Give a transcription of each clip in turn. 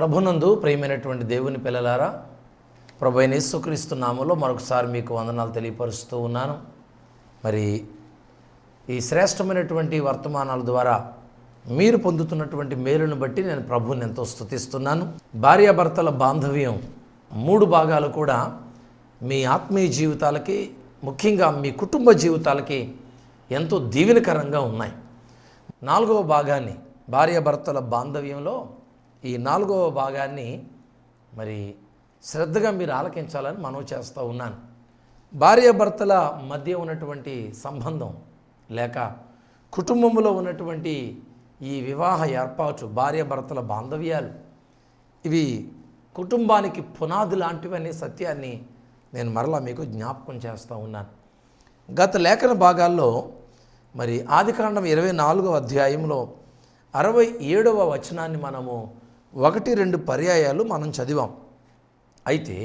ప్రభునందు ప్రియమైనటువంటి దేవుని పిల్లలారా, ప్రభు అయిన యేసుక్రీస్తు నామములో మరొకసారి మీకు వందనాలు తెలియపరుస్తూ ఉన్నాను. మరి ఈ శ్రేష్టమైనటువంటి వర్తమానాల ద్వారా మీరు పొందుతున్నటువంటి మేలును బట్టి నేను ప్రభువుని ఎంతో స్తుతిస్తున్నాను. భార్యాభర్తల బాంధవ్యం 3 భాగాలు కూడా మీ ఆత్మీయ జీవితాలకి, ముఖ్యంగా మీ కుటుంబ జీవితాలకి ఎంతో దీవెనకరంగా ఉన్నాయి. 4వ భాగాన్ని, భార్యాభర్తల బాంధవ్యంలో ఈ 4వ భాగాన్ని మరి శ్రద్ధగా మీరు ఆలకించాలని మనవి చేస్తూ ఉన్నాను. భార్యాభర్తల మధ్య ఉన్నటువంటి సంబంధం లేక కుటుంబంలో ఉన్నటువంటి ఈ వివాహ ఏర్పాటు, భార్యాభర్తల బాంధవ్యాలు, ఇవి కుటుంబానికి పునాది లాంటివనే సత్యాన్ని నేను మరలా మీకు జ్ఞాపకం చేస్తూ ఉన్నాను. గత లేఖన భాగాల్లో మరి ఆదికాండం 24వ అధ్యాయంలో 67వ వచనాన్ని మనము 1-2 పర్యాయాలు మనం చదివాం. అయితే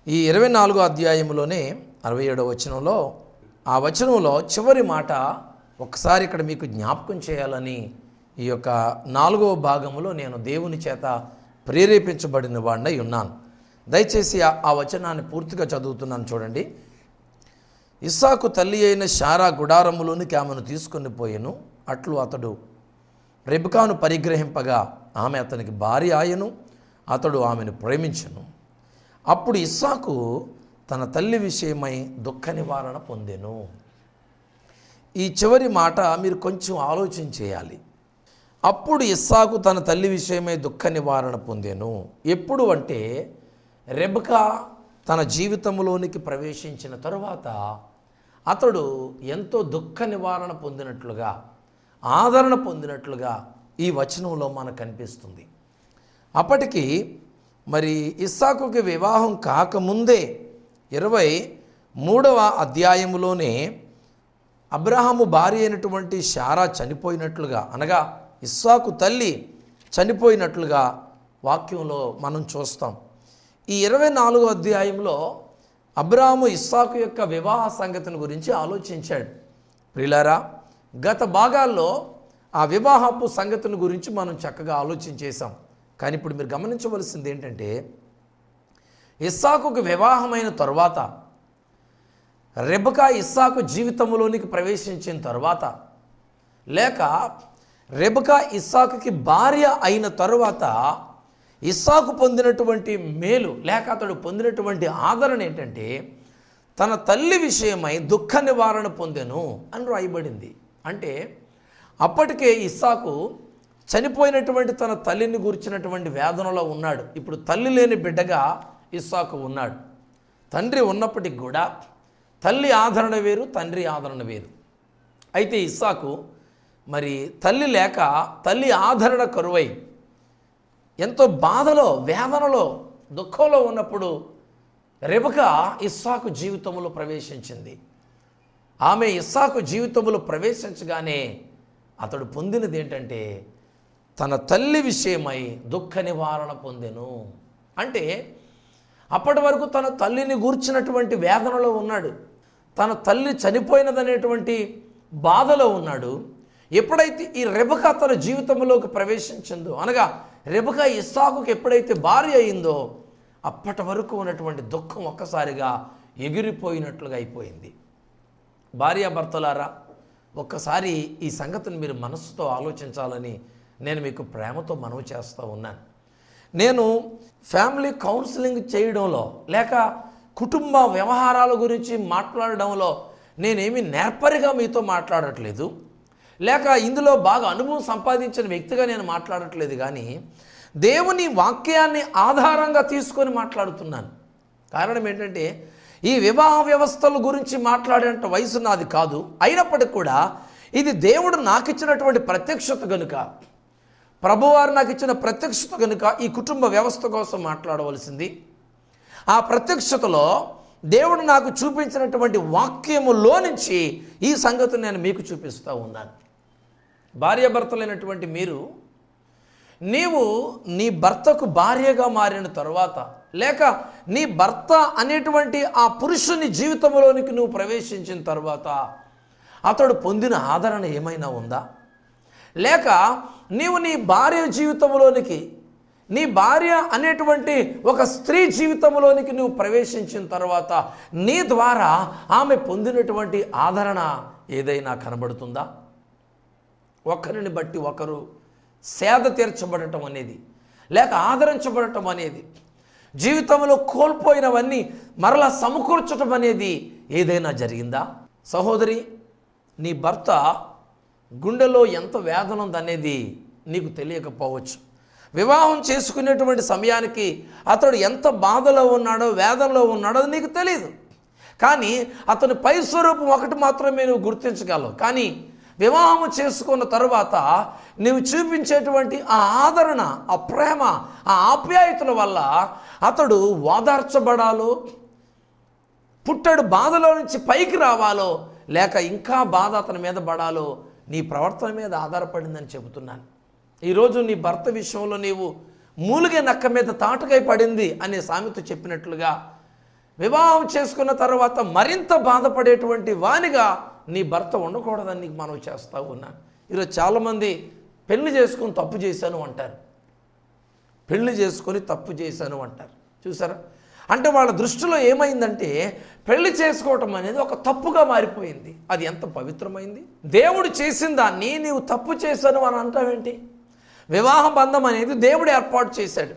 ఈ 24వ అధ్యాయంలోనే 67వ వచనంలో, ఆ వచనంలో చివరి మాట ఒకసారి ఇక్కడ మీకు జ్ఞాపకం చేయాలని ఈ యొక్క 4వ భాగంలో నేను దేవుని చేత ప్రేరేపించబడిన వాడినై ఉన్నాను. దయచేసి ఆ వచనాన్ని పూర్తిగా చదువుతున్నాను, చూడండి. ఇస్సాకు తల్లి అయిన శారా గుడారములోనికి ఆమెను తీసుకొని పోయెను. అట్లు అతడు రెబెకాను పరిగ్రహింపగా ఆమె అతనికి భార్య ఆయను, అతడు ఆమెను ప్రేమించెను. అప్పుడు ఇస్సాకు తన తల్లి విషయమై దుఃఖ నివారణ పొందెను. ఈ చివరి మాట మీరు కొంచెం ఆలోచన చేయాలి. అప్పుడు ఇస్సాకు తన తల్లి విషయమై దుఃఖ నివారణ పొందెను. ఎప్పుడు అంటే రెబెకా తన జీవితంలోనికి ప్రవేశించిన తరువాత అతడు ఎంతో దుఃఖ నివారణ పొందినట్లుగా, ఆదరణ పొందినట్లుగా ఈ వచనంలో మనకు కనిపిస్తుంది. అప్పటికి మరి ఇస్సాకుకి వివాహం కాకముందే 23వ అధ్యాయంలోనే అబ్రహాము భార్య అయినటువంటి శారా చనిపోయినట్లుగా, అనగా ఇస్సాకు తల్లి చనిపోయినట్లుగా వాక్యంలో మనం చూస్తాం. ఈ 24వ అధ్యాయంలో అబ్రహాము ఇస్సాకు యొక్క వివాహ సంగతిని గురించి ఆలోచించాడు. ప్రియులారా, గత భాగాల్లో ఆ వివాహపు సంగతిని గురించి మనం చక్కగా ఆలోచించేసాం. కానీ ఇప్పుడు మీరు గమనించవలసింది ఏంటంటే, ఇస్సాకుకు వివాహమైన తరువాత, రెబెకా ఇస్సాకు జీవితంలోనికి ప్రవేశించిన తరువాత, లేక రెబెకా ఇస్సాకుకి భార్య అయిన తరువాత ఇస్సాకు పొందినటువంటి మేలు లేక అతడు పొందినటువంటి ఆదరణ ఏంటంటే, తన తల్లి విషయమై దుఃఖ నివారణ పొందెను అని రాయబడింది. అంటే అప్పటికే ఇస్సాకు చనిపోయినటువంటి తన తల్లిని గురించినటువంటి వేదనలో ఉన్నాడు. ఇప్పుడు తల్లి లేని బిడ్డగా ఇస్సాకు ఉన్నాడు. తండ్రి ఉన్నప్పటికి కూడా తల్లి ఆదరణ వేరు, తండ్రి ఆదరణ వేరు. అయితే ఇస్సాకు మరి తల్లి లేక, తల్లి ఆదరణ కరువై ఎంతో బాధలో, వేదనలో, దుఃఖంలో ఉన్నప్పుడు రెబెకా ఇస్సాకు జీవితంలో ప్రవేశించింది. ఆమె ఇస్సాకు జీవితంలో ప్రవేశించగానే అతడు పొందినది ఏంటంటే, తన తల్లి విషయమై దుఃఖ నివారణ పొందెను. అంటే అప్పటి వరకు తన తల్లిని గూర్చినటువంటి వేదనలో ఉన్నాడు, తన తల్లి చనిపోయినదనేటువంటి బాధలో ఉన్నాడు. ఎప్పుడైతే ఈ రెబెకా తన జీవితంలోకి ప్రవేశించిందో, అనగా రెబెకా ఇస్సాకుకి ఎప్పుడైతే భార్య అయిందో, అప్పటి వరకు ఉన్నటువంటి దుఃఖం ఒక్కసారిగా ఎగిరిపోయినట్లుగా అయిపోయింది. భార్యాభర్తలారా, ఒక్కసారి ఈ సంగతిని మీరు మనస్సుతో ఆలోచించాలని నేను మీకు ప్రేమతో మనవి చేస్తూ ఉన్నాను. నేను ఫ్యామిలీ కౌన్సిలింగ్ చేయడంలో లేక కుటుంబ వ్యవహారాల గురించి మాట్లాడడంలో నేనేమి నేర్పరిగా మీతో మాట్లాడట్లేదు, లేక ఇందులో బాగా అనుభవం సంపాదించిన వ్యక్తిగా నేను మాట్లాడట్లేదు. కానీ దేవుని వాక్యాన్ని ఆధారంగా తీసుకొని మాట్లాడుతున్నాను. కారణం ఏంటంటే, ఈ వివాహ వ్యవస్థల గురించి మాట్లాడేంత వయసు నాది కాదు. అయినప్పటికీ కూడా ఇది దేవుడు నాకు ఇచ్చినటువంటి ప్రత్యక్షత కనుక, ప్రభువారు నాకు ఇచ్చిన ప్రత్యక్షత కనుక ఈ కుటుంబ వ్యవస్థ కోసం మాట్లాడవలసింది. ఆ ప్రత్యక్షతలో దేవుడు నాకు చూపించినటువంటి వాక్యములో నుంచి ఈ సంగతిని నేను మీకు చూపిస్తూ ఉన్నాను. భార్యాభర్తలైనటువంటి మీరు, నీవు నీ భర్తకు భార్యగా మారిన తరువాత, లేక నీ భర్త అనేటువంటి ఆ పురుషుని జీవితంలోనికి నువ్వు ప్రవేశించిన తర్వాత అతడు పొందిన ఆదరణ ఏమైనా ఉందా? లేక నీవు నీ భార్య జీవితంలోనికి నీ భార్య అనేటువంటి ఒక స్త్రీ జీవితంలోనికి నువ్వు ప్రవేశించిన తర్వాత నీ ద్వారా ఆమె పొందినటువంటి ఆదరణ ఏదైనా కనబడుతుందా? ఒకరిని బట్టి ఒకరు సేద తీర్చబడటం అనేది, లేక ఆదరించబడటం అనేది, జీవితంలో కోల్పోయినవన్నీ మరలా సమకూర్చటం అనేది ఏదైనా జరిగిందా? సహోదరి, నీ భర్త గుండెలో ఎంత వేదన ఉందనేది నీకు తెలియకపోవచ్చు. వివాహం చేసుకునేటువంటి సమయానికి అతడు ఎంత బాధలో ఉన్నాడో, వేదనలో ఉన్నాడో నీకు తెలియదు. కానీ అతని పై స్వరూపం ఒకటి మాత్రమే నువ్వు గుర్తించగలవు. కానీ వివాహం చేసుకున్న తరువాత నువ్వు చూపించేటువంటి ఆ ఆదరణ, ఆ ప్రేమ, ఆ ఆప్యాయతల వల్ల అతడు ఓదార్చబడాలో, పుట్టడు బాధలో నుంచి పైకి రావాలో, లేక ఇంకా బాధ అతని మీద పడాలో నీ ప్రవర్తన మీద ఆధారపడిందని చెబుతున్నాను. ఈరోజు నీ భర్త విషయంలో నీవు మూలిగే నక్క మీద తాటకాయ పడింది అనే సామెత చెప్పినట్లుగా వివాహం చేసుకున్న తర్వాత మరింత బాధపడేటువంటి వానిగా నీ భర్త ఉండకూడదని నీకు మనం చేస్తూ ఉన్నాను. ఈరోజు చాలామంది పెళ్లి చేసుకుని తప్పు చేశాను అంటారు. పెళ్లి చేసుకొని తప్పు చేశాను అంటారు. చూసారా? అంటే వాళ్ళ దృష్టిలో ఏమైందంటే పెళ్లి చేసుకోవటం అనేది ఒక తప్పుగా మారిపోయింది. అది ఎంత పవిత్రమైంది! దేవుడు చేసిన దాన్ని నీవు తప్పు చేశాను అని అంటావేంటి? వివాహ బంధం అనేది దేవుడు ఏర్పాటు చేశాడు.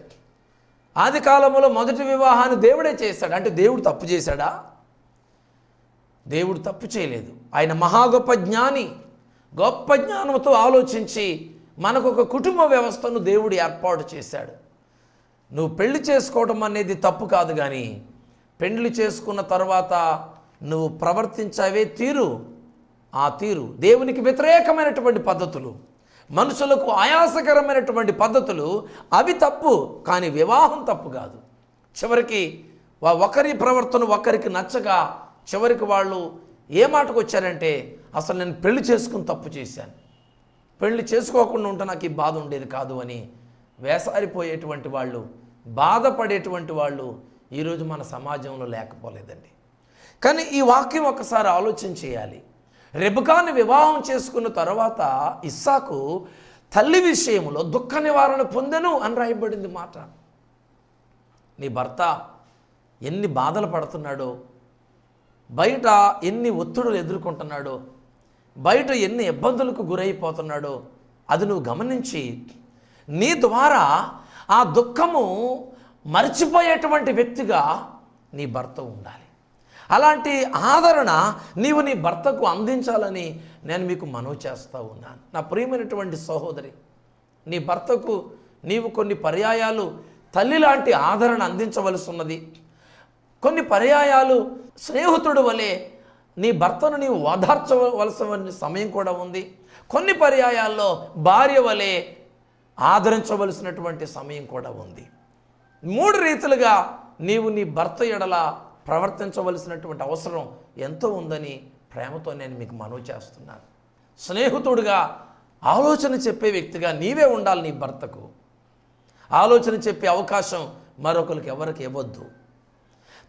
ఆది కాలంలో మొదటి వివాహాన్ని దేవుడే చేశాడు. అంటే దేవుడు తప్పు చేశాడా? దేవుడు తప్పు చేయలేదు. ఆయన మహా గొప్ప జ్ఞాని. గొప్ప జ్ఞానంతో ఆలోచించి మనకు ఒక కుటుంబ వ్యవస్థను దేవుడు ఏర్పాటు చేశాడు. నువ్వు పెళ్లి చేసుకోవడం అనేది తప్పు కాదు, కానీ పెళ్లి చేసుకున్న తర్వాత నువ్వు ప్రవర్తించావే తీరు, ఆ తీరు దేవునికి వ్యతిరేకమైనటువంటి పద్ధతులు, మనుషులకు ఆయాసకరమైనటువంటి పద్ధతులు, అవి తప్పు. కానీ వివాహం తప్పు కాదు. చివరికి ఒకరి ప్రవర్తన ఒకరికి నచ్చగా చివరికి వాళ్ళు ఏ మాటకు వచ్చారంటే, అసలు నేను పెళ్లి చేసుకుని తప్పు చేశాను, పెళ్లి చేసుకోకుండా ఉంటే నాకు ఈ బాధ ఉండేది కాదు అని వేసారిపోయేటువంటి వాళ్ళు, బాధపడేటువంటి వాళ్ళు ఈరోజు మన సమాజంలో లేకపోలేదండి. కానీ ఈ వాక్యం ఒకసారి ఆలోచన చేయాలి. రెబెకాను వివాహం చేసుకున్న తర్వాత ఇస్సాకు తల్లి విషయంలో దుఃఖ నివారణ పొందెను అని రాయబడింది మాట. నీ భర్త ఎన్ని బాధలు పడుతున్నాడో, బయట ఎన్ని ఒత్తిడులు ఎదుర్కొంటున్నాడో, బయట ఎన్ని ఇబ్బందులకు గురైపోతున్నాడో అది నువ్వు గమనించి నీ ద్వారా ఆ దుఃఖము మర్చిపోయేటువంటి వ్యక్తిగా నీ భర్త ఉండాలి. అలాంటి ఆదరణ నీవు నీ భర్తకు అందించాలని నేను మీకు మనవి చేస్తూ ఉన్నాను. నా ప్రియమైనటువంటి సహోదరి, నీ భర్తకు నీవు కొన్ని పర్యాయాలు తల్లి లాంటి ఆదరణ అందించవలసి ఉన్నది. కొన్ని పర్యాయాలు స్నేహితుడు వలె నీ భర్తను నీవు ఓదార్చవలసిన సమయం కూడా ఉంది. కొన్ని పర్యాయాల్లో భార్య వలె ఆదరించవలసినటువంటి సమయం కూడా ఉంది. 3 రీతులుగా నీవు నీ భర్త ఎడల ప్రవర్తించవలసినటువంటి అవసరం ఎంతో ఉందని ప్రేమతో నేను మీకు మనవి చేస్తున్నాను. స్నేహితుడిగా ఆలోచన చెప్పే వ్యక్తిగా నీవే ఉండాలి. నీ భర్తకు ఆలోచన చెప్పే అవకాశం మరొకరికి ఎవరికి ఇవ్వద్దు.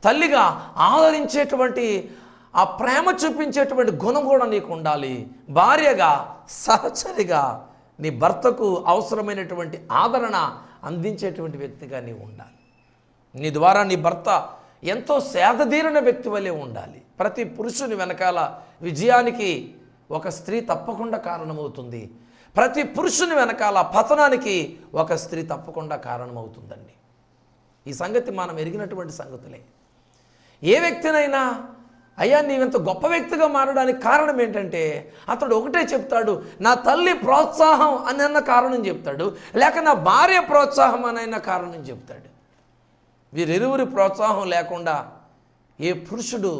తల్లిగా ఆదరించేటువంటి ఆ ప్రేమ చూపించేటువంటి గుణం కూడా నీకు ఉండాలి. భార్యగా సహచరిగా నీ భర్తకు అవసరమైనటువంటి ఆదరణ అందించేటువంటి వ్యక్తిగా నీవు ఉండాలి. నీ ద్వారా నీ భర్త ఎంతో సేదతీరిన వ్యక్తి వలె ఉండాలి. ప్రతి పురుషుని వెనకాల విజయానికి ఒక స్త్రీ తప్పకుండా కారణమవుతుంది. ప్రతి పురుషుని వెనకాల పతనానికి ఒక స్త్రీ తప్పకుండా కారణమవుతుందండి. ఈ సంగతి మనం ఎరిగినటువంటి సంగతులే. ఏ వ్యక్తినైనా అయ్యా నీవెంత గొప్ప వ్యక్తిగా మారడానికి కారణం ఏంటంటే అతడు ఒకటే చెప్తాడు, నా తల్లి ప్రోత్సాహం అని అన్న కారణం చెప్తాడు, లేక నా భార్య ప్రోత్సాహం అనైనా కారణం చెప్తాడు. వీరిరువురి ప్రోత్సాహం లేకుండా ఏ పురుషుడు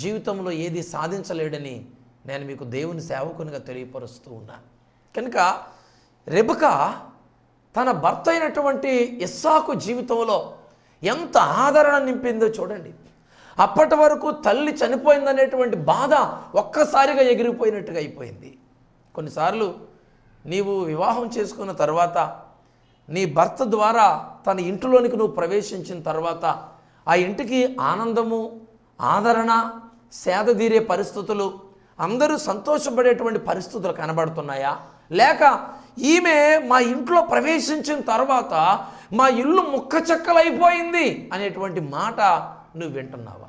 జీవితంలో ఏది సాధించలేడని నేను మీకు దేవుని సేవకునిగా తెలియపరుస్తూ ఉన్నాను. కనుక రెబెకా తన భర్త అయినటువంటి ఇస్సాకు జీవితంలో ఎంత ఆదరణ నింపిందో చూడండి. అప్పటి వరకు తల్లి చనిపోయిందనేటువంటి బాధ ఒక్కసారిగా ఎగిరిపోయినట్టుగా అయిపోయింది. కొన్నిసార్లు నీవు వివాహం చేసుకున్న తర్వాత నీ భర్త ద్వారా తన ఇంటిలోనికి నువ్వు ప్రవేశించిన తర్వాత ఆ ఇంటికి ఆనందము, ఆదరణ, సేదతీరే పరిస్థితులు, అందరూ సంతోషపడేటువంటి పరిస్థితులు కనబడుతున్నాయా? లేక ఈమె మా ఇంట్లో ప్రవేశించిన తర్వాత మా ఇల్లు ముక్కచెక్కలైపోయింది అనేటువంటి మాట నువ్వు వింటున్నావా?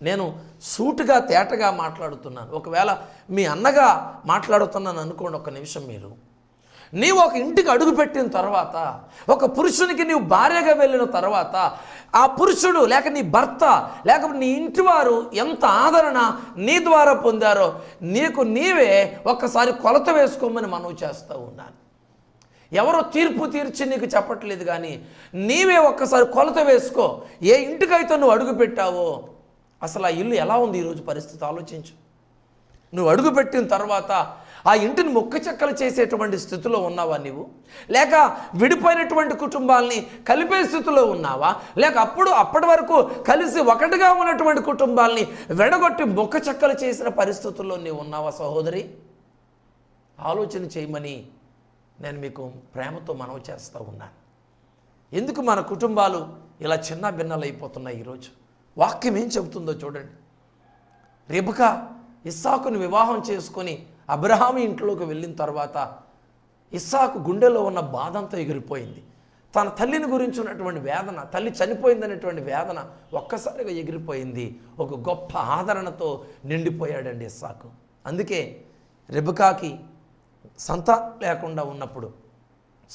నేను సూటుగా తేటగా మాట్లాడుతున్నాను. ఒకవేళ మీ అన్నగా మాట్లాడుతున్నాను అనుకోండి. ఒక్క నిమిషం, నీవు ఒక ఇంటికి అడుగుపెట్టిన తర్వాత, ఒక పురుషునికి నీవు భార్యగా వెళ్ళిన తర్వాత, ఆ పురుషుడు లేక నీ భర్త లేకపోతే నీ ఇంటి వారు ఎంత ఆదరణ నీ ద్వారా పొందారో నీకు నీవే ఒక్కసారి కొలత వేసుకోమని మనవి చేస్తూ ఉన్నాను. ఎవరో తీర్పు తీర్చి నీకు చెప్పట్లేదు, కానీ నీవే ఒక్కసారి కొలత వేసుకో. ఏ ఇంటికైతే నువ్వు అడుగు పెట్టావో అసలు ఆ ఇల్లు ఎలా ఉంది ఈరోజు పరిస్థితి ఆలోచించు. నువ్వు అడుగుపెట్టిన తర్వాత ఆ ఇంటిని ముక్కచెక్కలు చేసేటువంటి స్థితిలో ఉన్నావా నీవు? లేక విడిపోయినటువంటి కుటుంబాలని కలిపే స్థితిలో ఉన్నావా? లేక అప్పటి వరకు కలిసి ఒకటిగా ఉన్నటువంటి కుటుంబాలని వెడగొట్టి ముక్కచెక్కలు చేసిన పరిస్థితుల్లో నీవు ఉన్నావా సహోదరి? ఆలోచన చేయమని నేను మీకు ప్రేమతో మనవి చేస్తూ ఉన్నాను. ఎందుకు మన కుటుంబాలు ఇలా చిన్న భిన్నాలు అయిపోతున్నాయి ఈరోజు? వాక్యం ఏం చెబుతుందో చూడండి. రెబెకా ఇస్సాకును వివాహం చేసుకొని అబ్రహాము ఇంట్లోకి వెళ్ళిన తర్వాత ఇస్సాకు గుండెలో ఉన్న బాధ అంతా ఎగిరిపోయింది. తన తల్లిని గురించి ఉన్నటువంటి వేదన, తల్లి చనిపోయిందనేటువంటి వేదన ఒక్కసారిగా ఎగిరిపోయింది. ఒక గొప్ప ఆదరణతో నిండిపోయాడండి ఇస్సాకు. అందుకే రెబెకాకి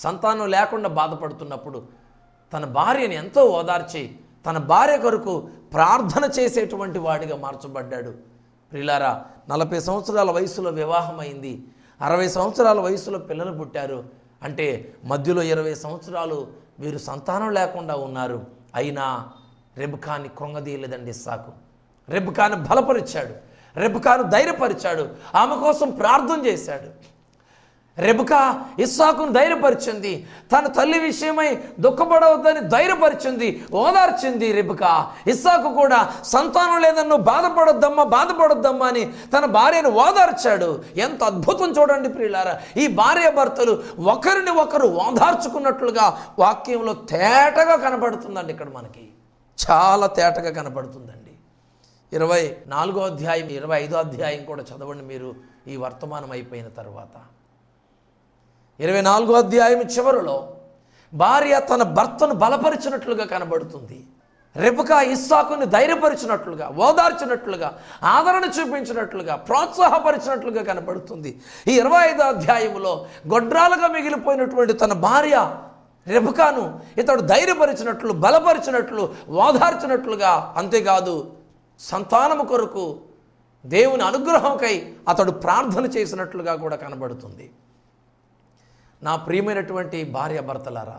సంతానం లేకుండా బాధపడుతున్నప్పుడు తన భార్యని ఎంతో ఓదార్చి తన భార్య కొరకు ప్రార్థన చేసేటువంటి వాడిగా మార్చబడ్డాడు. ప్రియులారా, 40 సంవత్సరాల వయసులో వివాహమైంది, 60 సంవత్సరాల వయసులో పిల్లలు పుట్టారు. అంటే మధ్యలో 20 సంవత్సరాలు వీరు సంతానం లేకుండా ఉన్నారు. అయినా రెబెకాని కృంగదీయలేదండి ఇస్సాకు. రెబెకాను బలపరిచాడు, రెబెకాను ధైర్యపరిచాడు, ఆమె కోసం ప్రార్థన చేశాడు. రెబెకా ఇస్సాకును ధైర్యపరిచింది, తన తల్లి విషయమై దుఃఖపడవద్దని ధైర్యపరిచింది, ఓదార్చింది. రెబెకా ఇస్సాకు కూడా సంతానం లేదని నువ్వు బాధపడొద్దమ్మా అని తన భార్యను ఓదార్చాడు. ఎంత అద్భుతం చూడండి ప్రియులారా. ఈ భార్య భర్తలు ఒకరిని ఒకరు ఓదార్చుకున్నట్లుగా వాక్యంలో తేటగా కనబడుతుందండి. ఇక్కడ మనకి చాలా తేటగా కనబడుతుందండి. 24వ అధ్యాయం 25వ అధ్యాయం కూడా చదవండి మీరు ఈ వర్తమానం అయిపోయిన తర్వాత. 24వ అధ్యాయం చివరిలో భార్య తన భర్తను బలపరిచినట్లుగా కనబడుతుంది. రెబెకా ఇస్సాకుని ధైర్యపరిచినట్లుగా, ఓదార్చినట్లుగా, ఆదరణ చూపించినట్లుగా, ప్రోత్సాహపరిచినట్లుగా కనబడుతుంది. ఈ 25వ అధ్యాయంలో గొడ్రాలుగా మిగిలిపోయినటువంటి తన భార్య రెబెకాను ఇతడు ధైర్యపరిచినట్లు, బలపరిచినట్లు, ఓదార్చినట్లుగా, అంతేకాదు సంతానము కొరకు దేవుని అనుగ్రహంకై అతడు ప్రార్థన చేసినట్లుగా కూడా కనబడుతుంది. నా ప్రియమైనటువంటి భార్య భర్తలారా,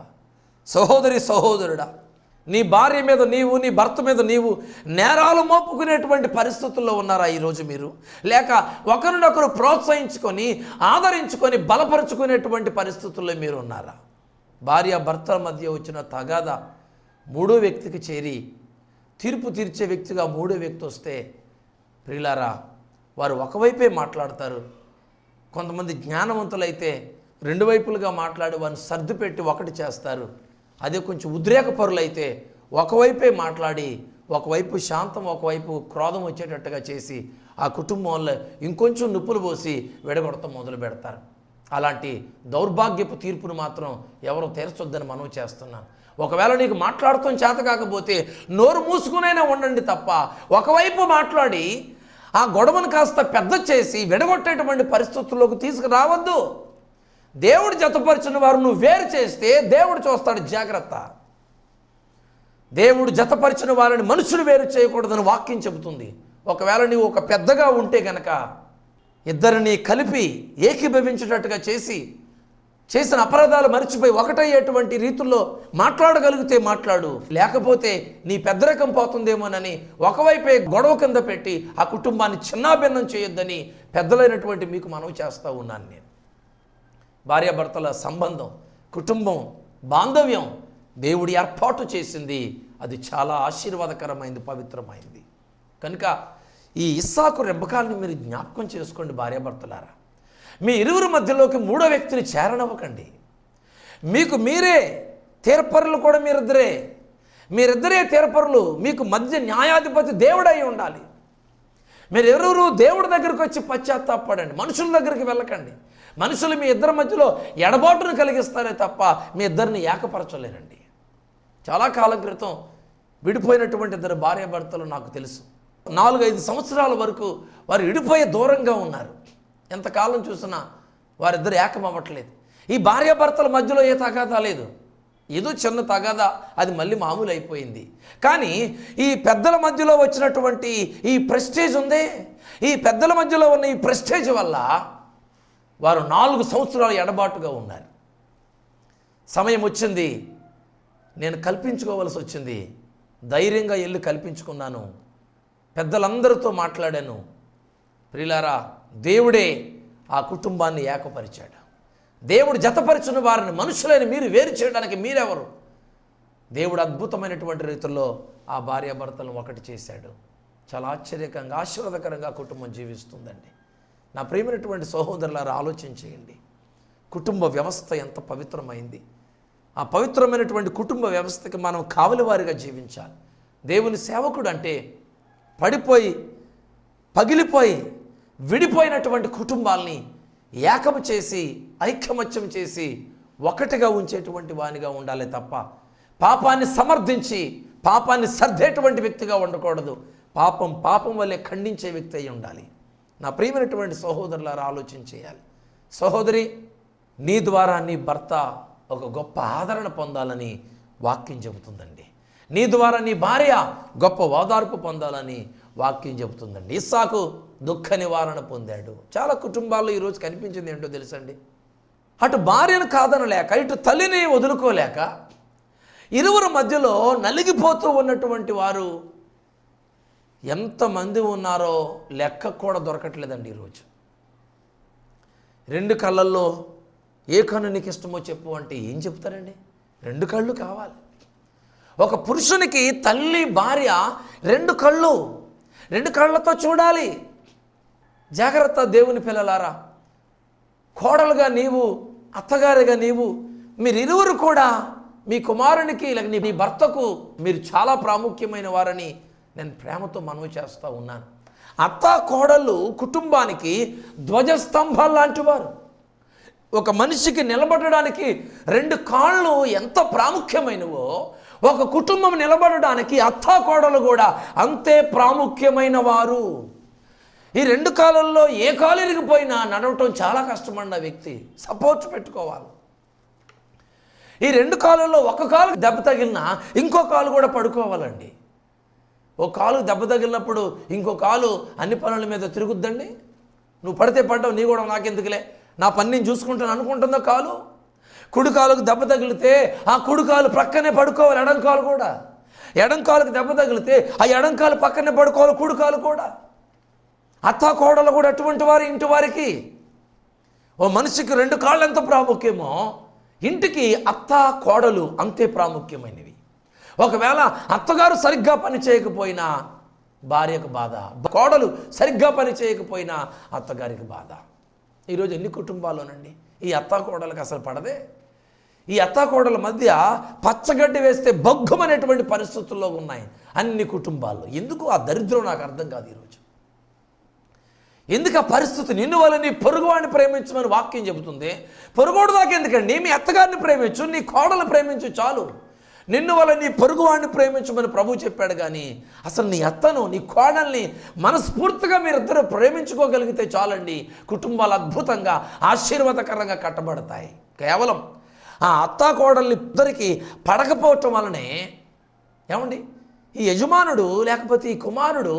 సహోదరుడా, నీ భార్య మీద నీవు, నీ భర్త మీద నీవు నేరాలు మోపుకునేటువంటి పరిస్థితుల్లో ఉన్నారా ఈరోజు మీరు? లేక ఒకరినొకరు ప్రోత్సహించుకొని, ఆదరించుకొని, బలపరుచుకునేటువంటి పరిస్థితుల్లో మీరు ఉన్నారా? భార్య భర్తల మధ్య వచ్చిన తగాదా మూడో వ్యక్తికి చేరి తీర్పు తీర్చే వ్యక్తిగా మూడో వ్యక్తి వస్తే ప్రియులారా, వారు ఒకవైపే మాట్లాడతారు. కొంతమంది జ్ఞానవంతులైతే రెండు వైపులుగా మాట్లాడి వారిని సర్దుపెట్టి ఒకటి చేస్తారు. అదే కొంచెం ఉద్రేకపరులైతే ఒకవైపే మాట్లాడి ఒకవైపు శాంతం, ఒకవైపు క్రోధం వచ్చేటట్టుగా చేసి ఆ కుటుంబంలో ఇంకొంచెం నిప్పులు పోసి విడగొడతాం మొదలు పెడతారు. అలాంటి దౌర్భాగ్యపు తీర్పును మాత్రం ఎవరో తీర్చొద్దని మనవి చేస్తున్నాను. ఒకవేళ నీకు మాట్లాడటం చేత కాకపోతే నోరు మూసుకునైనా ఉండండి తప్ప ఒకవైపు మాట్లాడి ఆ గొడవను కాస్త పెద్ద చేసి విడగొట్టేటువంటి పరిస్థితుల్లోకి తీసుకురావద్దు. దేవుడు జతపరిచిన వారు నువ్వు వేరు చేస్తే దేవుడు చూస్తాడు, జాగ్రత్త. దేవుడు జతపరిచిన వారిని మనుషులు వేరు చేయకూడదని వాక్యం చెబుతుంది. ఒకవేళ నీవు ఒక పెద్దగా ఉంటే గనక ఇద్దరిని కలిపి ఏకీభవించేటట్టుగా చేసిన అపరాధాలు మర్చిపోయి ఒకటయ్యేటువంటి రీతుల్లో మాట్లాడగలిగితే మాట్లాడు, లేకపోతే నీ పెద్దరకం పోతుందేమోనని ఒకవైపే గొడవ కింద పెట్టి ఆ కుటుంబాన్ని చిన్నాభిన్నం చేయొద్దని పెద్దలైనటువంటి మీకు మనవి చేస్తూ ఉన్నాను నేను. భార్యాభర్తల సంబంధం, కుటుంబం, బాంధవ్యం దేవుడి ఏర్పాటు చేసింది. అది చాలా ఆశీర్వాదకరమైంది, పవిత్రమైంది. కనుక ఈ ఇస్సాకు రెబెకాల్ని మీరు జ్ఞాపకం చేసుకోండి భార్యాభర్తలారా. మీ ఇరువురి మధ్యలోకి మూడో వ్యక్తిని చేరనివ్వకండి. మీకు మీరే తీర్పరులు కూడా మీరిద్దరే తీర్పరులు. మీకు మధ్య న్యాయాధిపతి దేవుడై ఉండాలి. మీరు ఎవరెవరు దేవుడి దగ్గరికి వచ్చి పశ్చాత్తాపడండి, మనుషుల దగ్గరికి వెళ్ళకండి. మనుషులు మీ ఇద్దరి మధ్యలో ఎడబాటును కలిగిస్తారే తప్ప మీ ఇద్దరిని ఏకపరచలేరండి. చాలా కాలం క్రితం విడిపోయినటువంటి ఇద్దరు భార్యాభర్తలు నాకు తెలుసు. 4-5 సంవత్సరాల వరకు వారు విడిపోయే దూరంగా ఉన్నారు. ఎంతకాలం చూసినా వారిద్దరు ఏకమవ్వట్లేదు. ఈ భార్యాభర్తల మధ్యలో ఏ తగాదా లేదు, ఏదో చిన్న తగాదా, అది మళ్ళీ మామూలు అయిపోయింది. కానీ ఈ పెద్దల మధ్యలో వచ్చినటువంటి ఈ ప్రెస్టేజ్ ఉందే, ఈ పెద్దల మధ్యలో ఉన్న ఈ ప్రెస్టేజ్ వల్ల వారు 4 సంవత్సరాలు ఎడబాటుగా ఉన్నారు. సమయం వచ్చింది, నేను కల్పించుకోవలసి వచ్చింది. ధైర్యంగా వెళ్ళి కల్పించుకున్నాను, పెద్దలందరితో మాట్లాడాను. ప్రియులారా, దేవుడే ఆ కుటుంబాన్ని ఏకపరిచాడు. దేవుడు జతపరిచిన వారిని మనుషులైన మీరు వేరు చేయడానికి మీరెవరు? దేవుడు అద్భుతమైనటువంటి రీతిలో ఆ భార్యాభర్తలను ఒకటి చేశాడు. చాలా ఆశ్చర్యకరంగా, ఆశీర్వాదకరంగా కుటుంబం జీవిస్తుందండి. నా ప్రియమైనటువంటి సహోదరులారా, ఆలోచన చేయండి. కుటుంబ వ్యవస్థ ఎంత పవిత్రమైంది. ఆ పవిత్రమైనటువంటి కుటుంబ వ్యవస్థకి మనం కావలివారిగా జీవించాలి. దేవుని సేవకుడు అంటే పడిపోయి పగిలిపోయి విడిపోయినటువంటి కుటుంబాల్ని ఏకము చేసి ఐకమత్యం చేసి ఒకటిగా ఉంచేటువంటి వానిగా ఉండాలి తప్ప పాపాన్ని సమర్థించి పాపాన్ని సర్దేటువంటి వ్యక్తిగా ఉండకూడదు. పాపం వల్లే ఖండించే వ్యక్తి అయి ఉండాలి. నా ప్రియమైనటువంటి సహోదరులారా, ఆలోచన చేయాలి. సహోదరి, నీ ద్వారా నీ భర్త ఒక గొప్ప ఆదరణ పొందాలని వాక్యం చెబుతుందండి. నీ ద్వారా నీ భార్య గొప్ప ఓదార్పు పొందాలని వాక్యం చెబుతుందండి. ఇస్సాకు దుఃఖ నివారణ పొందాడు. చాలా కుటుంబాల్లో ఈరోజు కనిపించింది ఏంటో తెలుసండి, అటు భార్యను కాదనలేక ఇటు తల్లిని వదులుకోలేక ఇరువురు మధ్యలో నలిగిపోతూ ఉన్నటువంటి వారు ఎంతమంది ఉన్నారో లెక్క కూడా దొరకట్లేదండి. ఈరోజు 2 కళ్ళల్లో ఏ కన్ను నీకు ఇష్టమో చెప్పు అంటే ఏం చెప్తారండి? 2 కళ్ళు కావాలి. ఒక పురుషునికి తల్లి భార్య 2 కళ్ళు, 2 కళ్ళతో చూడాలి. జాగ్రత్త దేవుని పిల్లలారా, కోడలుగా నీవు, అత్తగారిగా నీవు, మీరిరువురు కూడా మీ కుమారునికి లేక నీ భర్తకు మీరు చాలా ప్రాముఖ్యమైన వారని నేను ప్రేమతో మనవి చేస్తూ ఉన్నాను. అత్త కోడళ్ళు కుటుంబానికి ధ్వజస్తంభాలు లాంటి వారు. ఒక మనిషికి నిలబడడానికి 2 కాళ్ళు ఎంత ప్రాముఖ్యమైనవో ఒక కుటుంబం నిలబడడానికి అత్త కోడలు కూడా అంతే ప్రాముఖ్యమైన వారు. ఈ 2 కాళ్ళల్లో ఏ కాలు ఇరిగిపోయినా నడవటం చాలా కష్టమండి. ఆ వ్యక్తి సపోర్ట్ పెట్టుకోవాలి. ఈ 2 కాళ్ళల్లో ఒక కాలు దెబ్బ తగిలినా ఇంకో కాలు కూడా పడుకోవాలండి. ఒక కాలు దెబ్బ తగిలినప్పుడు ఇంకో కాలు అన్ని పనుల మీద తిరుగుద్దండి. నువ్వు పడితే పడ్డావు, నీ కూడా నాకెందుకులే, నా పని నేను చూసుకుంటాను అనుకుంటుందో కాలు. కుడి కాలుకు దెబ్బ తగిలితే ఆ కుడి కాలు ప్రక్కనే పడుకోవాలి. ఎడం కాలు కూడా, ఎడం కాలుకు దెబ్బ తగిలితే ఆ ఎడం కాలు పక్కనే పడుకోవాలి, కుడి కాలు కూడా. అత్త కోడలు కూడా అటువంటి వారు. ఇంటి వారికి ఓ మనిషికి 2 కాళ్ళు ఎంత ప్రాముఖ్యమో ఇంటికి అత్త కోడలు అంతే ప్రాముఖ్యమైనవి. ఒకవేళ అత్తగారు సరిగ్గా పని చేయకపోయినా భార్యకు బాధ, కోడలు సరిగ్గా పని చేయకపోయినా అత్తగారికి బాధ. ఈరోజు ఎన్ని కుటుంబాల్లోనండి ఈ అత్త కోడలకు అసలు పడదే. ఈ అత్త కోడల మధ్య పచ్చగడ్డి వేస్తే బొగ్గుమనేటువంటి పరిస్థితుల్లో ఉన్నాయి అన్ని కుటుంబాల్లో. ఎందుకు ఆ దరిద్రం నాకు అర్థం కాదు. ఈరోజు ఎందుకు ఆ పరిస్థితి? నిన్ను వల్ల నీ పొరుగువాడిని ప్రేమించమని వాక్యం చెబుతుంది. పొరుగుడు దాకా ఎందుకండి? మీ అత్తగారిని ప్రేమించు, నీ కోడలు ప్రేమించు చాలు. నిన్ను వల్ల నీ పొరుగువాడిని ప్రేమించమని ప్రభు చెప్పాడు. కానీ అసలు నీ అత్తను, నీ కోడల్ని మనస్ఫూర్తిగా మీరిద్దరూ ప్రేమించుకోగలిగితే చాలండి, కుటుంబాలు అద్భుతంగా ఆశీర్వాదకరంగా కట్టబడతాయి. కేవలం ఆ అత్త కోడల్ని ఇద్దరికి పడకపోవటం వల్లనే ఏమండి ఈ యజమానుడు లేకపోతే ఈ కుమారుడు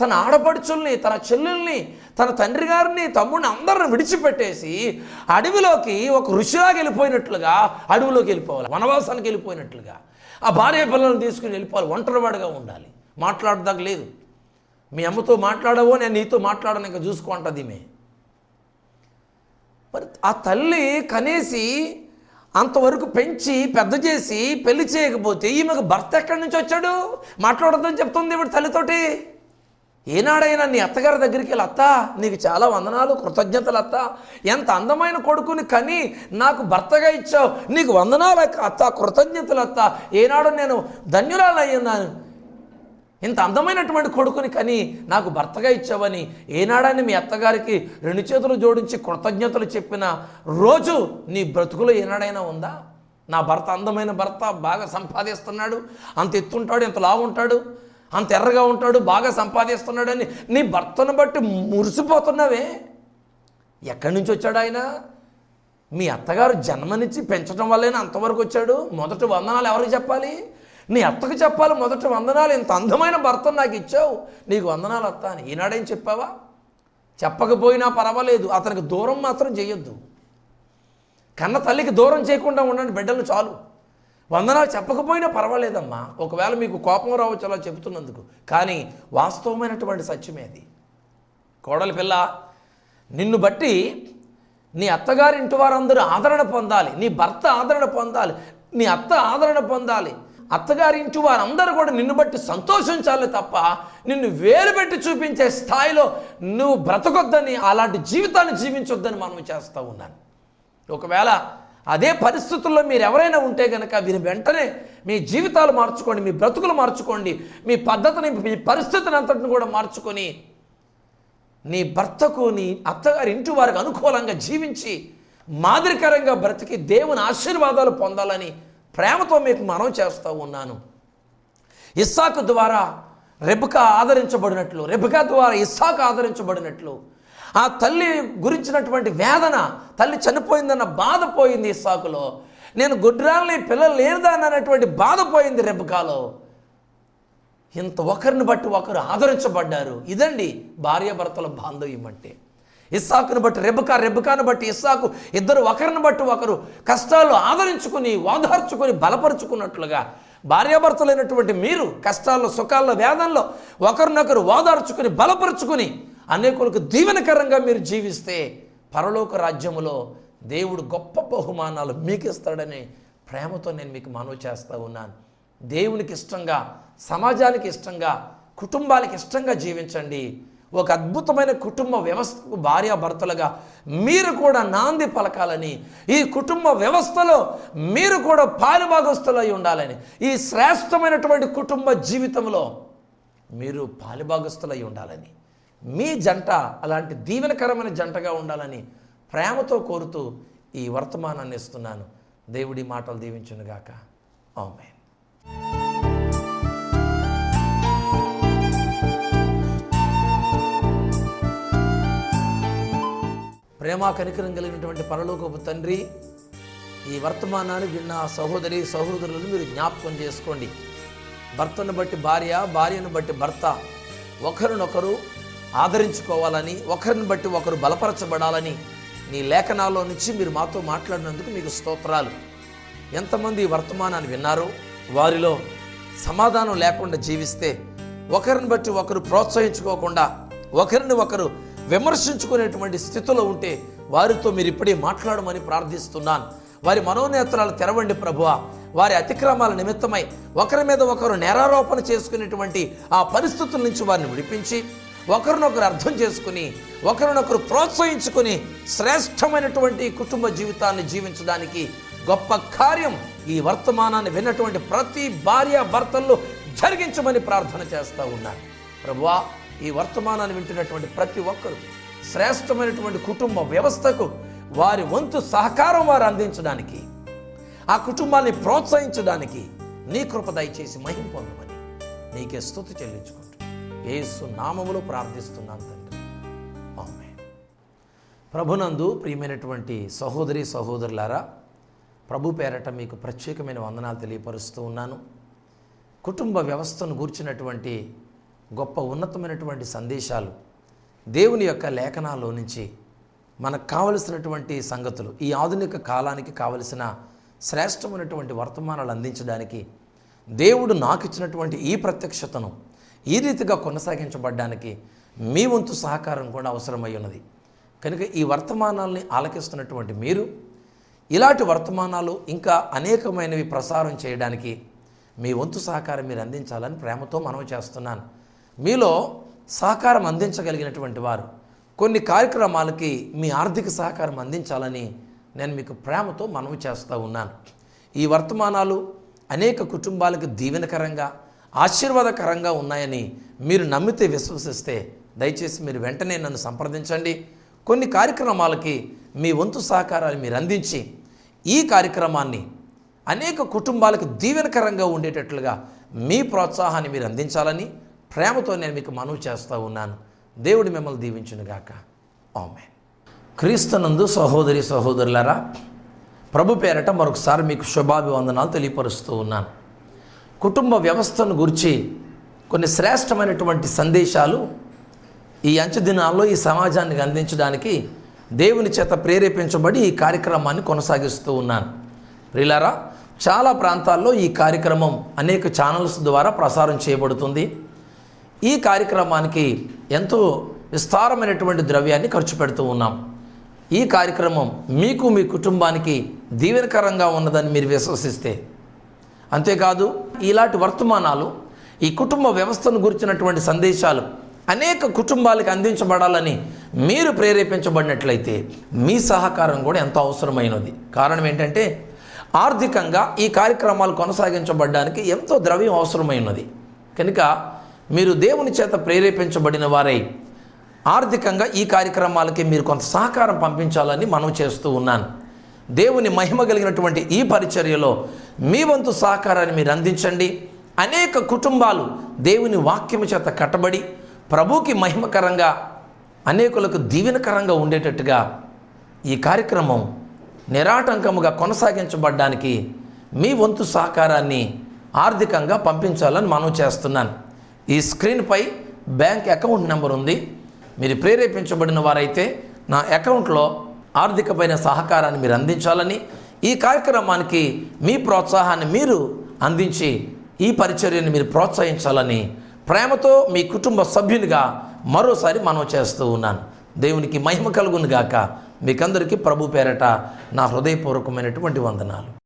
తన ఆడపడుచుల్ని, తన చెల్లెల్ని, తన తండ్రి గారిని, తమ్ముడిని అందరిని విడిచిపెట్టేసి అడవిలోకి ఒక ఋషిలాగా వెళ్ళిపోయినట్లుగా అడవిలోకి వెళ్ళిపోవాలి, వనవాసానికి వెళ్ళిపోయినట్లుగా ఆ భార్య పిల్లలను తీసుకుని వెళ్ళిపోవాలి. ఒంటరివాడుగా ఉండాలి, మాట్లాడదాక లేదు. మీ అమ్మతో మాట్లాడవో నేను నీతో మాట్లాడను ఇంకా చూసుకుంటుంది ఈమె. మరి ఆ తల్లి కనేసి అంతవరకు పెంచి పెద్ద చేసి పెళ్లి చేయకపోతే ఈమెకు భర్త ఎక్కడి నుంచి వచ్చాడు? మాట్లాడొద్దని చెప్తుంది ఇప్పుడు తల్లితోటి. ఏనాడైనా నీ అత్తగారి దగ్గరికి వెళ్ళి, అత్త నీకు చాలా వందనాలు, కృతజ్ఞతలు అత్త, ఎంత అందమైన కొడుకుని కని నాకు భర్తగా ఇచ్చావు, నీకు వందనాలు అత్త, కృతజ్ఞతలు అత్త, ఏనాడు నేను ధన్యురాలు అయ్యున్నాను. ఇంత అందమైనటువంటి కొడుకుని కని నాకు భర్తగా ఇచ్చావని ఏనాడని మీ అత్తగారికి 2 చేతులు జోడించి కృతజ్ఞతలు చెప్పిన రోజు నీ బ్రతుకులో ఏనాడైనా ఉందా? నా భర్త అందమైన భర్త, బాగా సంపాదిస్తున్నాడు, అంత ఎత్తుంటాడు, ఎంత లావుంటాడు, అంత ఎర్రగా ఉంటాడు, బాగా సంపాదిస్తున్నాడని నీ భర్తను బట్టి మురిసిపోతున్నావే. ఎక్కడి నుంచి వచ్చాడు ఆయన? మీ అత్తగారు జన్మనిచ్చి పెంచడం వల్లైనా అంతవరకు వచ్చాడు. మొదటి వందనాలు ఎవరికి చెప్పాలి? నీ అత్తకు చెప్పాలి మొదటి వందనాలు. ఇంత అందమైన భర్తను నాకు ఇచ్చావు, నీకు వందనాలు అత్త అని. ఈనాడేం చెప్పావా? చెప్పకపోయినా పర్వాలేదు, అతనికి దూరం మాత్రం చేయొద్దు. కన్న తల్లికి దూరం చేయకుండా ఉండండి బిడ్డలు చాలు. వందనాలు చెప్పకపోయినా పర్వాలేదమ్మా. ఒకవేళ మీకు కోపం రావచ్చు అలా చెబుతున్నందుకు, కానీ వాస్తవమైనటువంటి సత్యమే అది. కోడలి పిల్ల, నిన్ను బట్టి నీ అత్తగారింటి వారందరూ ఆదరణ పొందాలి, నీ భర్త ఆదరణ పొందాలి, నీ అత్త ఆదరణ పొందాలి, అత్తగారింటి వారందరూ కూడా నిన్ను బట్టి సంతోషించాలి తప్ప నిన్ను వేలు పెట్టి చూపించే స్థాయిలో నువ్వు బ్రతకొద్దని, అలాంటి జీవితాన్ని జీవించొద్దని మనం చేస్తూ ఉన్నాను. ఒకవేళ అదే పరిస్థితుల్లో మీరు ఎవరైనా ఉంటే కనుక మీరు వెంటనే మీ జీవితాలు మార్చుకోండి, మీ బ్రతుకులు మార్చుకోండి, మీ పద్ధతిని, మీ పరిస్థితిని అంతటిని కూడా మార్చుకొని నీ భర్తకు, నీ అత్తగారి ఇంటి వారికి అనుకూలంగా జీవించి మాదిరికరంగా బ్రతికి దేవుని ఆశీర్వాదాలు పొందాలని ప్రేమతో మీకు మనవి చేస్తూ ఉన్నాను. ఇస్సాకు ద్వారా రెబెకా ఆదరించబడినట్లు, రెబెకా ద్వారా ఇస్సాకు ఆదరించబడినట్లు ఆ తల్లి గురించినటువంటి వేదన, తల్లి చనిపోయిందన్న బాధ పోయింది ఇస్సాకులో. నేను గుడ్రాల్ని పిల్లలు లేనిదాన్ని అనేటువంటి బాధ పోయింది రెబెకాలో. ఇంత ఒకరిని బట్టి ఒకరు ఆదరించబడ్డారు. ఇదండి భార్యాభర్తల బాంధవ్యం అంటే. ఇస్సాకును బట్టి రెబెకా, రెబెకాను బట్టి ఇస్సాకు, ఇద్దరు ఒకరిని బట్టి ఒకరు కష్టాలు ఆదరించుకుని, ఓదార్చుకొని, బలపరుచుకున్నట్లుగా భార్యాభర్తలైనటువంటి మీరు కష్టాల్లో, సుఖాల్లో, వేదనలో ఒకరినొకరు ఓదార్చుకుని, బలపరుచుకుని అనేకులకు దీవెనకరంగా మీరు జీవిస్తే పరలోక రాజ్యములో దేవుడు గొప్ప బహుమానాలు మీకు ఇస్తాడని ప్రేమతో నేను మీకు మనవి చేస్తూ ఉన్నాను. దేవునికి ఇష్టంగా, సమాజానికి ఇష్టంగా, కుటుంబాలకు ఇష్టంగా జీవించండి. ఒక అద్భుతమైన కుటుంబ వ్యవస్థకు భార్యాభర్తలుగా మీరు కూడా నాంది పలకాలని, ఈ కుటుంబ వ్యవస్థలో మీరు కూడా పాలుభాగస్తులై ఉండాలని, ఈ శ్రేష్టమైనటువంటి కుటుంబ జీవితంలో మీరు పాలుభాగస్తులై ఉండాలని, మీ జంట అలాంటి దీవెనకరమైన జంటగా ఉండాలని ప్రేమతో కోరుతూ ఈ వర్తమానాన్ని ఇస్తున్నాను. దేవుడి మాటలు దీవించునుగాక. ఆమేన్. ప్రేమ కనికరం కలిగినటువంటి పరలోకపు తండ్రి, ఈ వర్తమానాన్ని విన్న సహోదరి సహోదరులను మీరు జ్ఞాపకం చేసుకోండి. భర్తను బట్టి భార్య, భార్యను బట్టి భర్త ఒకరినొకరు ఆదరించుకోవాలని, ఒకరిని బట్టి ఒకరు బలపరచబడాలని నీ లేఖనాల్లో నుంచి మీరు మాతో మాట్లాడినందుకు మీకు స్తోత్రాలు. ఎంతమంది ఈ వర్తమానాన్ని విన్నారో వారిలో సమాధానం లేకుండా జీవిస్తే, ఒకరిని బట్టి ఒకరు ప్రోత్సహించుకోకుండా, ఒకరిని ఒకరు విమర్శించుకునేటువంటి స్థితిలో ఉంటే వారితో మీరు ఇప్పుడే మాట్లాడమని ప్రార్థిస్తున్నాను. వారి మనోనేత్రాలు తెరవండి ప్రభువా. వారి అతిక్రమాల నిమిత్తమై ఒకరి మీద ఒకరు నేరారోపణ చేసుకునేటువంటి ఆ పరిస్థితుల నుంచి వారిని విడిపించి, ఒకరినొకరు అర్థం చేసుకుని, ఒకరినొకరు ప్రోత్సహించుకుని శ్రేష్టమైనటువంటి కుటుంబ జీవితాన్ని జీవించడానికి గొప్ప కార్యం ఈ వర్తమానాన్ని విన్నటువంటి ప్రతి భార్య భర్తల్లో జరిగించమని ప్రార్థన చేస్తూ ఉన్నాను. ప్రభువా, ఈ వర్తమానాన్ని వింటున్నటువంటి ప్రతి ఒక్కరు శ్రేష్టమైనటువంటి కుటుంబ వ్యవస్థకు వారి వంతు సహకారం వారు అందించడానికి, ఆ కుటుంబాన్ని ప్రోత్సహించడానికి నీ కృప దయచేసి మహిమ పొందమని నీకే స్తుతి చెల్లించుకుంటూ యేసు నామములో ప్రార్థిస్తున్నాను తండ్రి. ఆమేన్. ప్రభునందు ప్రియమైనటువంటి సహోదరి సహోదరులారా, ప్రభు పేరట మీకు ప్రత్యేకమైన వందనాలు తెలియపరుస్తూ ఉన్నాను. కుటుంబ వ్యవస్థను గూర్చినటువంటి గొప్ప ఉన్నతమైనటువంటి సందేశాలు దేవుని యొక్క లేఖనాల్లో నుంచి మనకు కావలసినటువంటి సంగతులు, ఈ ఆధునిక కాలానికి కావలసిన శ్రేష్టమైనటువంటి వర్తమానాలు అందించడానికి దేవుడు నాకు ఇచ్చినటువంటి ఈ ప్రత్యక్షతను ఈ రీతిగా కొనసాగించబడ్డానికి మీ వంతు సహకారం కూడా అవసరమై ఉన్నది. కనుక ఈ వర్తమానాల్ని ఆలకిస్తున్నటువంటి మీరు ఇలాంటి వర్తమానాలు ఇంకా అనేకమైనవి ప్రసారం చేయడానికి మీ వంతు సహకారం మీరు అందించాలని ప్రేమతో మనవి చేస్తున్నాను. మీలో సహకారం అందించగలిగినటువంటి వారు కొన్ని కార్యక్రమాలకి మీ ఆర్థిక సహకారం అందించాలని నేను మీకు ప్రేమతో మనవి చేస్తూ ఉన్నాను. ఈ వర్తమానాలు అనేక కుటుంబాలకు దీవెనకరంగా, ఆశీర్వాదకరంగా ఉన్నాయని మీరు నమ్మితే, విశ్వసిస్తే దయచేసి మీరు వెంటనే నన్ను సంప్రదించండి. కొన్ని కార్యక్రమాలకి మీ వంతు సహకారాలు మీరు అందించి ఈ కార్యక్రమాన్ని అనేక కుటుంబాలకు దీవెనకరంగా ఉండేటట్లుగా మీ ప్రోత్సాహాన్ని మీరు అందించాలని ప్రేమతో నేను మీకు మనవి చేస్తూ ఉన్నాను. దేవుడు మిమ్మల్ని దీవించునుగాక. ఆమేన్. క్రీస్తునందు సహోదరి సహోదరులారా, ప్రభు పేరట మరొకసారి మీకు శుభాభివందనాలు తెలియపరుస్తూ ఉన్నాను. కుటుంబ వ్యవస్థను గురించి కొన్ని శ్రేష్టమైనటువంటి సందేశాలు ఈ అంచె దినాల్లో ఈ సమాజానికి అందించడానికి దేవుని చేత ప్రేరేపించబడి ఈ కార్యక్రమాన్ని కొనసాగిస్తూ ఉన్నాను. ప్రియులారా, చాలా ప్రాంతాల్లో ఈ కార్యక్రమం అనేక ఛానల్స్ ద్వారా ప్రసారం చేయబడుతుంది. ఈ కార్యక్రమానికి ఎంతో విస్తారమైనటువంటి ద్రవ్యాన్ని ఖర్చు పెడుతూ ఉన్నాం. ఈ కార్యక్రమం మీకు, మీ కుటుంబానికి దీవెనకరంగా ఉన్నదని మీరు విశ్వసిస్తే, అంతేకాదు ఇలాంటి వర్తమానాలు, ఈ కుటుంబ వ్యవస్థను గురించినటువంటి సందేశాలు అనేక కుటుంబాలకు అందించబడాలని మీరు ప్రేరేపించబడినట్లయితే మీ సహకారం కూడా ఎంతో అవసరమైనది. కారణం ఏంటంటే, ఆర్థికంగా ఈ కార్యక్రమాలు కొనసాగించబడడానికి ఎంతో ద్రవ్యం అవసరమైనది. కనుక మీరు దేవుని చేత ప్రేరేపించబడిన వారై ఆర్థికంగా ఈ కార్యక్రమాలకి మీరు కొంత సహకారం పంపించాలని మనం చేస్తూ ఉన్నాను. దేవుని మహిమ కలిగినటువంటి ఈ పరిచర్యలో మీ వంతు సహకారాన్ని మీరు అందించండి. అనేక కుటుంబాలు దేవుని వాక్యము చేత కట్టబడి ప్రభువుకి మహిమకరంగా, అనేకులకు దీవెనకరంగా ఉండేటట్టుగా ఈ కార్యక్రమం నిరాటంకముగా కొనసాగించబడడానికి మీ వంతు సహకారాన్ని ఆర్థికంగా పంపించాలని మనం చేస్తున్నాను. ఈ స్క్రీన్పై బ్యాంక్ అకౌంట్ నెంబర్ ఉంది. మీరు ప్రేరేపించబడిన వారైతే నా అకౌంట్లో ఆర్థికమైన సహకారాన్ని మీరు అందించాలని, ఈ కార్యక్రమానికి మీ ప్రోత్సాహాన్ని మీరు అందించి ఈ పరిచర్యను మీరు ప్రోత్సహించాలని ప్రేమతో మీ కుటుంబ సభ్యునిగా మరోసారి మనం చేస్తూ ఉన్నాను. దేవునికి మహిమ కలుగును గాక. మీకందరికీ ప్రభు పేరట నా హృదయపూర్వకమైనటువంటి వందనాలు.